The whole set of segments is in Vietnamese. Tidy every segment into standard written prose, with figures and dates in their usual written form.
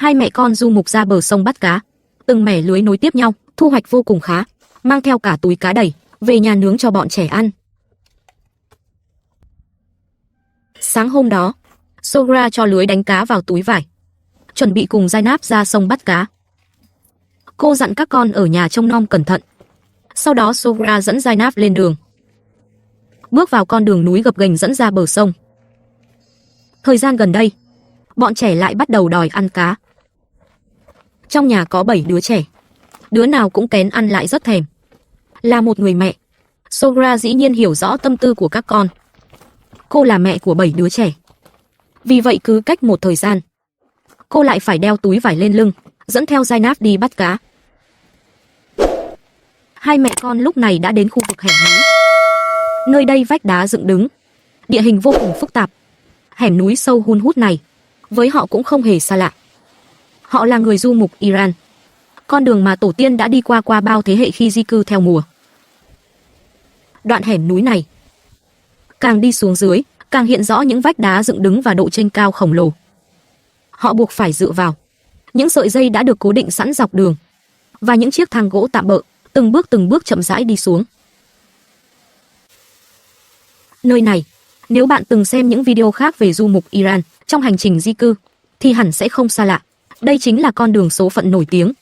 Hai mẹ con du mục ra bờ sông bắt cá. Từng mẻ lưới nối tiếp nhau, thu hoạch vô cùng khá. Mang theo cả túi cá đầy, về nhà nướng cho bọn trẻ ăn. Sáng hôm đó, Sogra cho lưới đánh cá vào túi vải, chuẩn bị cùng Zainab ra sông bắt cá. Cô dặn các con ở nhà trông nom cẩn thận. Sau đó Sogra dẫn Zainab lên đường. Bước vào con đường núi gập ghềnh dẫn ra bờ sông. Thời gian gần đây, bọn trẻ lại bắt đầu đòi ăn cá. Trong nhà có 7 đứa trẻ, đứa nào cũng kén ăn lại rất thèm. Là một người mẹ, Sogra dĩ nhiên hiểu rõ tâm tư của các con. Cô là mẹ của 7 đứa trẻ. Vì vậy cứ cách một thời gian, cô lại phải đeo túi vải lên lưng, dẫn theo Zainab đi bắt cá. Hai mẹ con lúc này đã đến khu vực hẻm núi. Nơi đây vách đá dựng đứng, địa hình vô cùng phức tạp. Hẻm núi sâu hun hút này, với họ cũng không hề xa lạ. Họ là người du mục Iran. Con đường mà tổ tiên đã đi qua bao thế hệ khi di cư theo mùa. Đoạn hẻm núi này, càng đi xuống dưới, càng hiện rõ những vách đá dựng đứng và độ chênh cao khổng lồ. Họ buộc phải dựa vào những sợi dây đã được cố định sẵn dọc đường và những chiếc thang gỗ tạm bợ, từng bước chậm rãi đi xuống. Nơi này, nếu bạn từng xem những video khác về du mục Iran trong hành trình di cư, thì hẳn sẽ không xa lạ. Đây chính là con đường số phận nổi tiếng.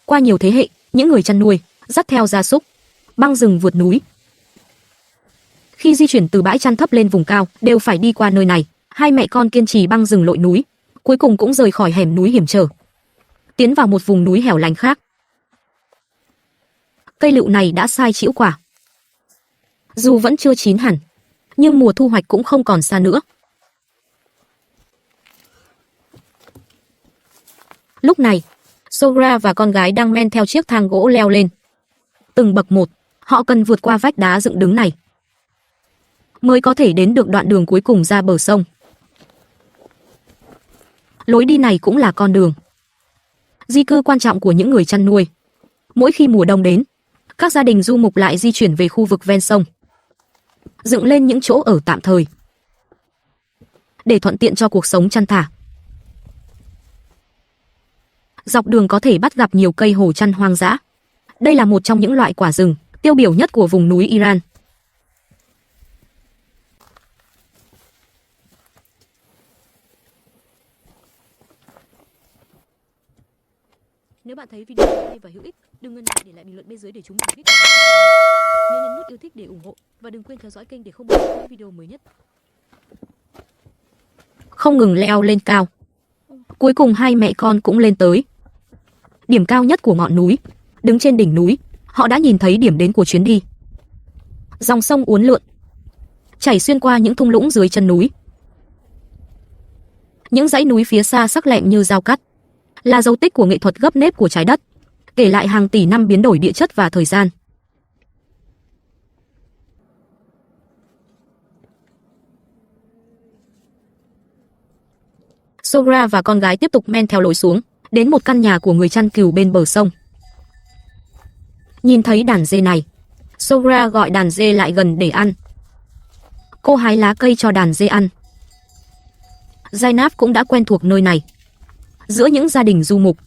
Qua nhiều thế hệ, những người chăn nuôi dắt theo gia súc, băng rừng vượt núi. Khi di chuyển từ bãi chăn thấp lên vùng cao, đều phải đi qua nơi này. Hai mẹ con kiên trì băng rừng lội núi, cuối cùng cũng rời khỏi hẻm núi hiểm trở, tiến vào một vùng núi hẻo lánh khác. Cây lựu này đã sai trĩu quả. Dù vẫn chưa chín hẳn, nhưng mùa thu hoạch cũng không còn xa nữa. Lúc này, Sogra và con gái đang men theo chiếc thang gỗ leo lên. Từng bậc một, họ cần vượt qua vách đá dựng đứng này, mới có thể đến được đoạn đường cuối cùng ra bờ sông. Lối đi này cũng là con đường di cư quan trọng của những người chăn nuôi. Mỗi khi mùa đông đến, các gia đình du mục lại di chuyển về khu vực ven sông, dựng lên những chỗ ở tạm thời để thuận tiện cho cuộc sống chăn thả. Dọc đường có thể bắt gặp nhiều cây hồ chăn hoang dã. Đây là một trong những loại quả rừng tiêu biểu nhất của vùng núi Iran. Nếu bạn thấy video hay và hữu ích, đừng ngần ngại để lại bình luận bên dưới để chúng mình biết. Nhớ nhấn nút yêu thích để ủng hộ và đừng quên theo dõi kênh để không bỏ lỡ những video mới nhất. Không ngừng leo lên cao, cuối cùng hai mẹ con cũng lên tới điểm cao nhất của ngọn núi. Đứng trên đỉnh núi, họ đã nhìn thấy điểm đến của chuyến đi. Dòng sông uốn lượn, chảy xuyên qua những thung lũng dưới chân núi. Những dãy núi phía xa sắc lẹm như dao cắt, là dấu tích của nghệ thuật gấp nếp của trái đất, kể lại hàng tỷ năm biến đổi địa chất và thời gian. Sogra và con gái tiếp tục men theo lối xuống, đến một căn nhà của người chăn cừu bên bờ sông. Nhìn thấy đàn dê này, Sogra gọi đàn dê lại gần để ăn. Cô hái lá cây cho đàn dê ăn. Zainab cũng đã quen thuộc nơi này. Giữa những gia đình du mục,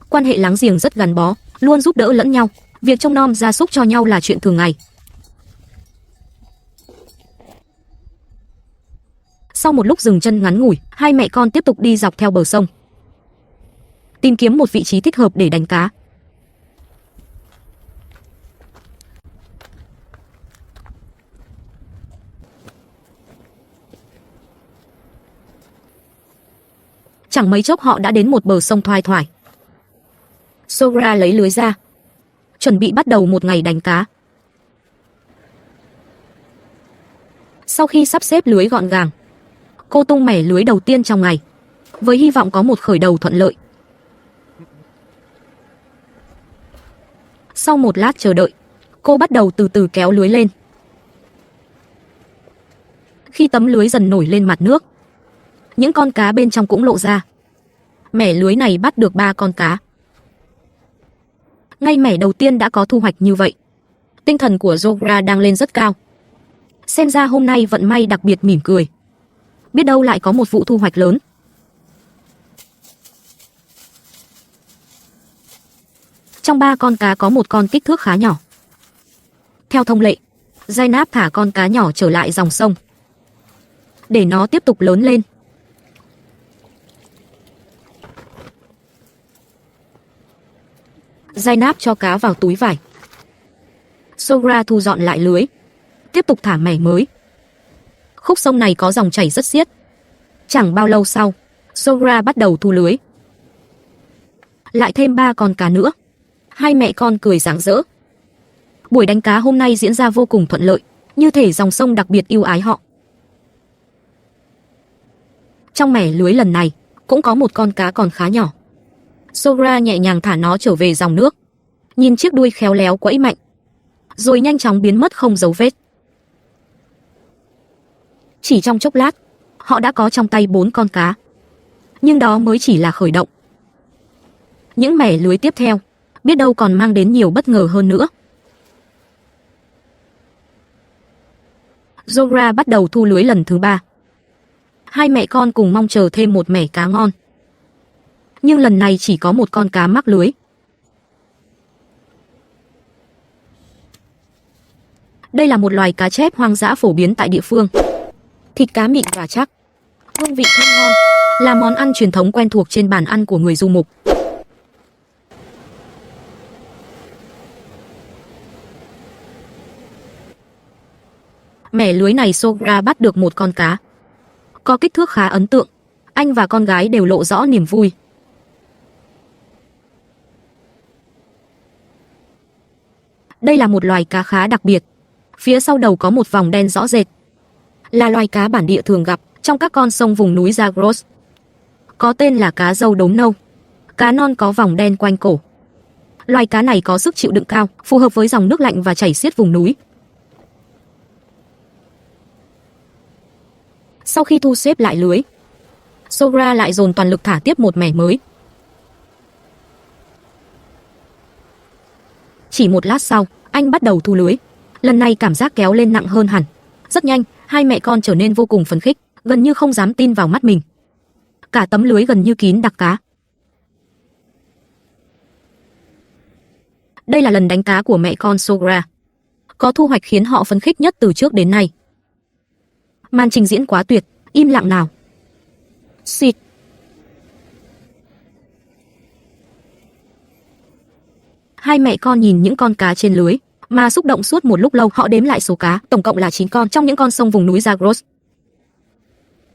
quan hệ láng giềng rất gắn bó, luôn giúp đỡ lẫn nhau. Việc trông nom gia súc cho nhau là chuyện thường ngày. Sau một lúc dừng chân ngắn ngủi, hai mẹ con tiếp tục đi dọc theo bờ sông, tìm kiếm một vị trí thích hợp để đánh cá. Chẳng mấy chốc họ đã đến một bờ sông thoai thoải. Sogra lấy lưới ra, chuẩn bị bắt đầu một ngày đánh cá. Sau khi sắp xếp lưới gọn gàng, cô tung mẻ lưới đầu tiên trong ngày, với hy vọng có một khởi đầu thuận lợi. Sau một lát chờ đợi, cô bắt đầu từ từ kéo lưới lên. Khi tấm lưới dần nổi lên mặt nước, những con cá bên trong cũng lộ ra. Mẻ lưới này bắt được 3 con cá. Ngay mẻ đầu tiên đã có thu hoạch như vậy, tinh thần của Sogra đang lên rất cao. Xem ra hôm nay vận may đặc biệt mỉm cười. Biết đâu lại có một vụ thu hoạch lớn. Trong 3 con cá có một con kích thước khá nhỏ. Theo thông lệ, Zainab thả con cá nhỏ trở lại dòng sông để nó tiếp tục lớn lên. Zainab cho cá vào túi vải. Sogra thu dọn lại lưới, tiếp tục thả mẻ mới. Khúc sông này có dòng chảy rất xiết. Chẳng bao lâu sau, Sogra bắt đầu thu lưới. Lại thêm 3 con cá nữa. Hai mẹ con cười rạng rỡ. Buổi đánh cá hôm nay diễn ra vô cùng thuận lợi, như thể dòng sông đặc biệt yêu ái họ. Trong mẻ lưới lần này, cũng có một con cá còn khá nhỏ. Sogra nhẹ nhàng thả nó trở về dòng nước, nhìn chiếc đuôi khéo léo quẫy mạnh, rồi nhanh chóng biến mất không dấu vết. Chỉ trong chốc lát, họ đã có trong tay 4 con cá. Nhưng đó mới chỉ là khởi động. Những mẻ lưới tiếp theo, biết đâu còn mang đến nhiều bất ngờ hơn nữa. Sogra bắt đầu thu lưới lần thứ 3. Hai mẹ con cùng mong chờ thêm một mẻ cá ngon. Nhưng lần này chỉ có một con cá mắc lưới. Đây là một loài cá chép hoang dã phổ biến tại địa phương. Thịt cá mịn và chắc, hương vị thơm ngon, là món ăn truyền thống quen thuộc trên bàn ăn của người du mục. Mẻ lưới này Sogra bắt được một con cá. Có kích thước khá ấn tượng. Anh và con gái đều lộ rõ niềm vui. Đây là một loài cá khá đặc biệt. Phía sau đầu có một vòng đen rõ rệt. Là loài cá bản địa thường gặp trong các con sông vùng núi Zagros. Có tên là cá râu đốm nâu. Cá non có vòng đen quanh cổ. Loài cá này có sức chịu đựng cao, phù hợp với dòng nước lạnh và chảy xiết vùng núi. Sau khi thu xếp lại lưới, Sogra lại dồn toàn lực thả tiếp một mẻ mới. Chỉ một lát sau, anh bắt đầu thu lưới. Lần này cảm giác kéo lên nặng hơn hẳn. Rất nhanh, hai mẹ con trở nên vô cùng phấn khích, gần như không dám tin vào mắt mình. Cả tấm lưới gần như kín đặc cá. Đây là lần đánh cá của mẹ con Sogra. Có thu hoạch khiến họ phấn khích nhất từ trước đến nay. Màn trình diễn quá tuyệt, im lặng nào. Xịt. Hai mẹ con nhìn những con cá trên lưới, mà xúc động suốt một lúc lâu. Họ đếm lại số cá, tổng cộng là 9 con trong những con sông vùng núi Zagros.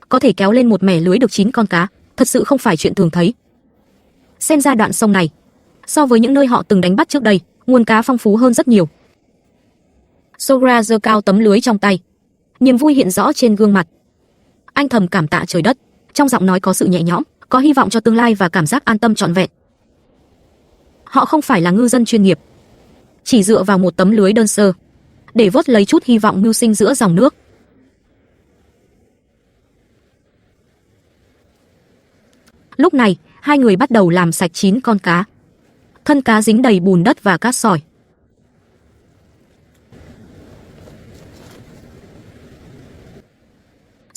Có thể kéo lên một mẻ lưới được 9 con cá, thật sự không phải chuyện thường thấy. Xem ra đoạn sông này, so với những nơi họ từng đánh bắt trước đây, nguồn cá phong phú hơn rất nhiều. Sogra giơ cao tấm lưới trong tay, niềm vui hiện rõ trên gương mặt. Anh thầm cảm tạ trời đất, trong giọng nói có sự nhẹ nhõm, có hy vọng cho tương lai và cảm giác an tâm trọn vẹn. Họ không phải là ngư dân chuyên nghiệp, chỉ dựa vào một tấm lưới đơn sơ để vớt lấy chút hy vọng mưu sinh giữa dòng nước. Lúc này, hai người bắt đầu làm sạch 9 con cá. Thân cá dính đầy bùn đất và cát sỏi.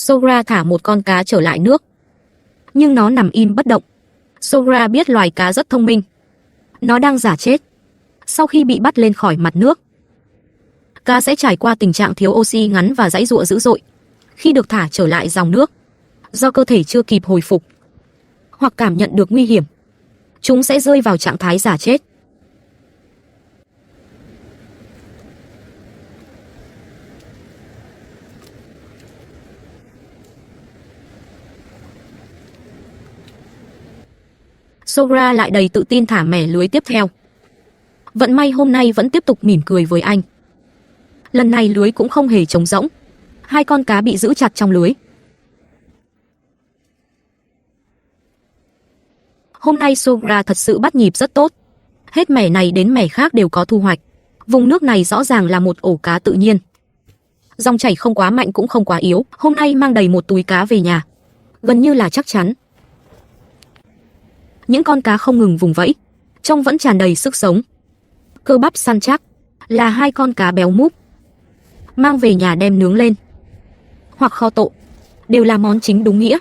Sogra thả một con cá trở lại nước, nhưng nó nằm im bất động. Sogra biết loài cá rất thông minh. Nó đang giả chết. Sau khi bị bắt lên khỏi mặt nước, cá sẽ trải qua tình trạng thiếu oxy ngắn và giãy giụa dữ dội. Khi được thả trở lại dòng nước, do cơ thể chưa kịp hồi phục hoặc cảm nhận được nguy hiểm, chúng sẽ rơi vào trạng thái giả chết. Sogra lại đầy tự tin thả mẻ lưới tiếp theo. Vận may hôm nay vẫn tiếp tục mỉm cười với anh. Lần này lưới cũng không hề trống rỗng. 2 con cá bị giữ chặt trong lưới. Hôm nay Sogra thật sự bắt nhịp rất tốt. Hết mẻ này đến mẻ khác đều có thu hoạch. Vùng nước này rõ ràng là một ổ cá tự nhiên. Dòng chảy không quá mạnh cũng không quá yếu. Hôm nay mang đầy một túi cá về nhà, gần như là chắc chắn. Những con cá không ngừng vùng vẫy, trông vẫn tràn đầy sức sống. Cơ bắp săn chắc, là 2 con cá béo múp. Mang về nhà đem nướng lên, hoặc kho tộ, đều là món chính đúng nghĩa.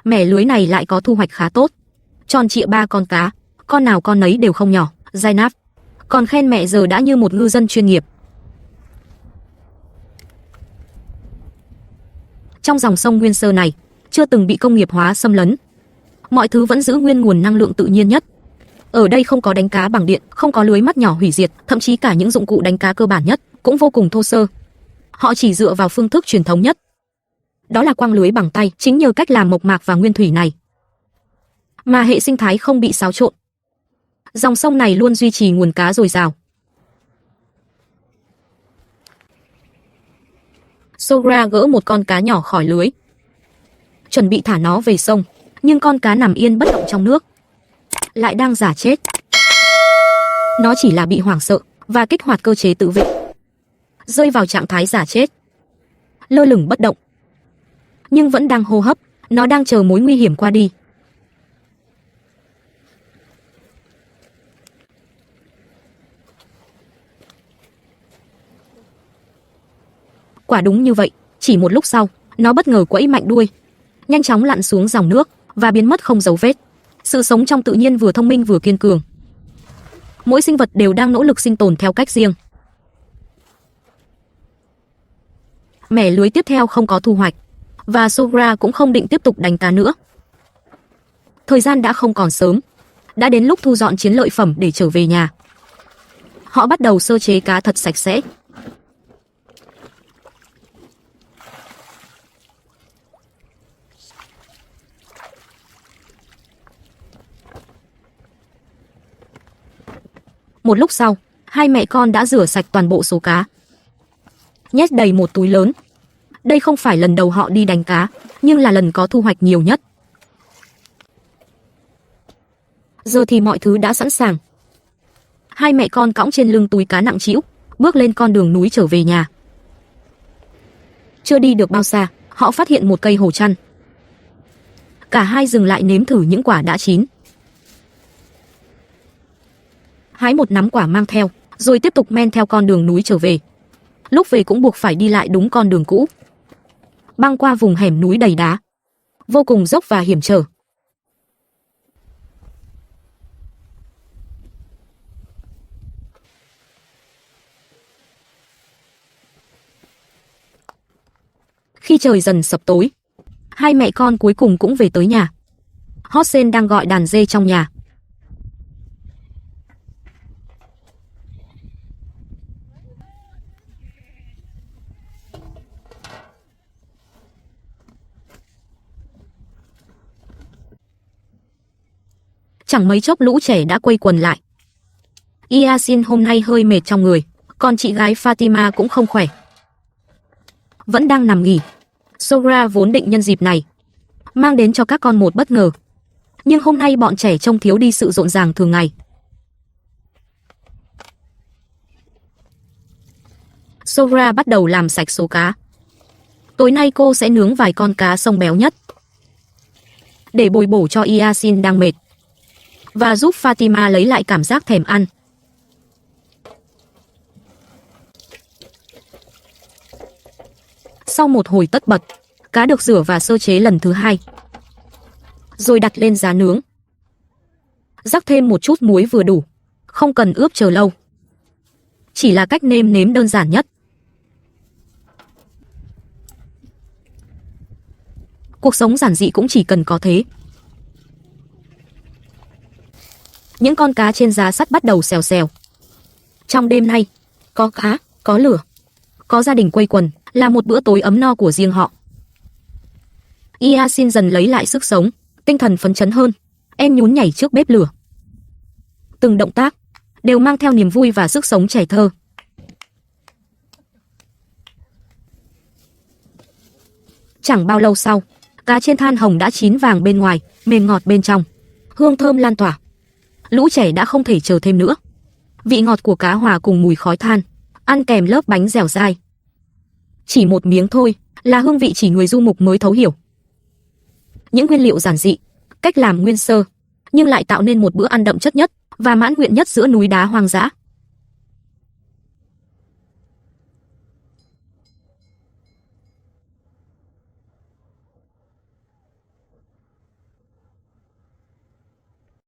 Mẻ lưới này lại có thu hoạch khá tốt. Tròn trịa 3 con cá, con nào con nấy đều không nhỏ. Zainab còn khen mẹ giờ đã như một ngư dân chuyên nghiệp. Trong dòng sông Nguyên Sơ này, chưa từng bị công nghiệp hóa xâm lấn. Mọi thứ vẫn giữ nguyên nguồn năng lượng tự nhiên nhất. Ở đây không có đánh cá bằng điện, không có lưới mắt nhỏ hủy diệt, thậm chí cả những dụng cụ đánh cá cơ bản nhất cũng vô cùng thô sơ. Họ chỉ dựa vào phương thức truyền thống nhất. Đó là quăng lưới bằng tay, chính nhờ cách làm mộc mạc và nguyên thủy này mà hệ sinh thái không bị xáo trộn. Dòng sông này luôn duy trì nguồn cá dồi dào. Sogra gỡ một con cá nhỏ khỏi lưới, chuẩn bị thả nó về sông, nhưng con cá nằm yên bất động trong nước, lại đang giả chết. Nó chỉ là bị hoảng sợ và kích hoạt cơ chế tự vệ, rơi vào trạng thái giả chết, lơ lửng bất động, nhưng vẫn đang hô hấp. Nó đang chờ mối nguy hiểm qua đi. Quả đúng như vậy, chỉ một lúc sau, nó bất ngờ quẫy mạnh đuôi, nhanh chóng lặn xuống dòng nước và biến mất không dấu vết. Sự sống trong tự nhiên vừa thông minh vừa kiên cường. Mỗi sinh vật đều đang nỗ lực sinh tồn theo cách riêng. Mẻ lưới tiếp theo không có thu hoạch, và Sogra cũng không định tiếp tục đánh cá nữa. Thời gian đã không còn sớm, đã đến lúc thu dọn chiến lợi phẩm để trở về nhà. Họ bắt đầu sơ chế cá thật sạch sẽ. Một lúc sau, hai mẹ con đã rửa sạch toàn bộ số cá, nhét đầy một túi lớn. Đây không phải lần đầu họ đi đánh cá, nhưng là lần có thu hoạch nhiều nhất. Giờ thì mọi thứ đã sẵn sàng. Hai mẹ con cõng trên lưng túi cá nặng trĩu, bước lên con đường núi trở về nhà. Chưa đi được bao xa, họ phát hiện một cây hồ chăn. Cả hai dừng lại nếm thử những quả đã chín. Hái một nắm quả mang theo, rồi tiếp tục men theo con đường núi trở về. Lúc về cũng buộc phải đi lại đúng con đường cũ, băng qua vùng hẻm núi đầy đá, vô cùng dốc và hiểm trở. Khi trời dần sập tối, hai mẹ con cuối cùng cũng về tới nhà. Hossein đang gọi đàn dê trong nhà. Chẳng mấy chốc lũ trẻ đã quây quần lại. Yasin hôm nay hơi mệt trong người, còn chị gái Fatima cũng không khỏe, vẫn đang nằm nghỉ. Sogra vốn định nhân dịp này mang đến cho các con một bất ngờ, nhưng hôm nay bọn trẻ trông thiếu đi sự rộn ràng thường ngày. Sogra bắt đầu làm sạch số cá. Tối nay cô sẽ nướng vài con cá sông béo nhất để bồi bổ cho Yasin đang mệt, và giúp Fatima lấy lại cảm giác thèm ăn. Sau một hồi tất bật, cá được rửa và sơ chế lần thứ hai, rồi đặt lên giá nướng. Rắc thêm một chút muối vừa đủ, không cần ướp chờ lâu. Chỉ là cách nêm nếm đơn giản nhất. Cuộc sống giản dị cũng chỉ cần có thế. Những con cá trên giá sắt bắt đầu xèo xèo. Trong đêm nay, có cá, có lửa, có gia đình quây quần, là một bữa tối ấm no của riêng họ. Yasin dần lấy lại sức sống, tinh thần phấn chấn hơn. Em nhún nhảy trước bếp lửa. Từng động tác đều mang theo niềm vui và sức sống trẻ thơ. Chẳng bao lâu sau, cá trên than hồng đã chín vàng bên ngoài, mềm ngọt bên trong, hương thơm lan tỏa. Lũ trẻ đã không thể chờ thêm nữa. Vị ngọt của cá hòa cùng mùi khói than, ăn kèm lớp bánh dẻo dai. Chỉ một miếng thôi là hương vị chỉ người du mục mới thấu hiểu. Những nguyên liệu giản dị, cách làm nguyên sơ, nhưng lại tạo nên một bữa ăn đậm chất nhất và mãn nguyện nhất giữa núi đá hoang dã.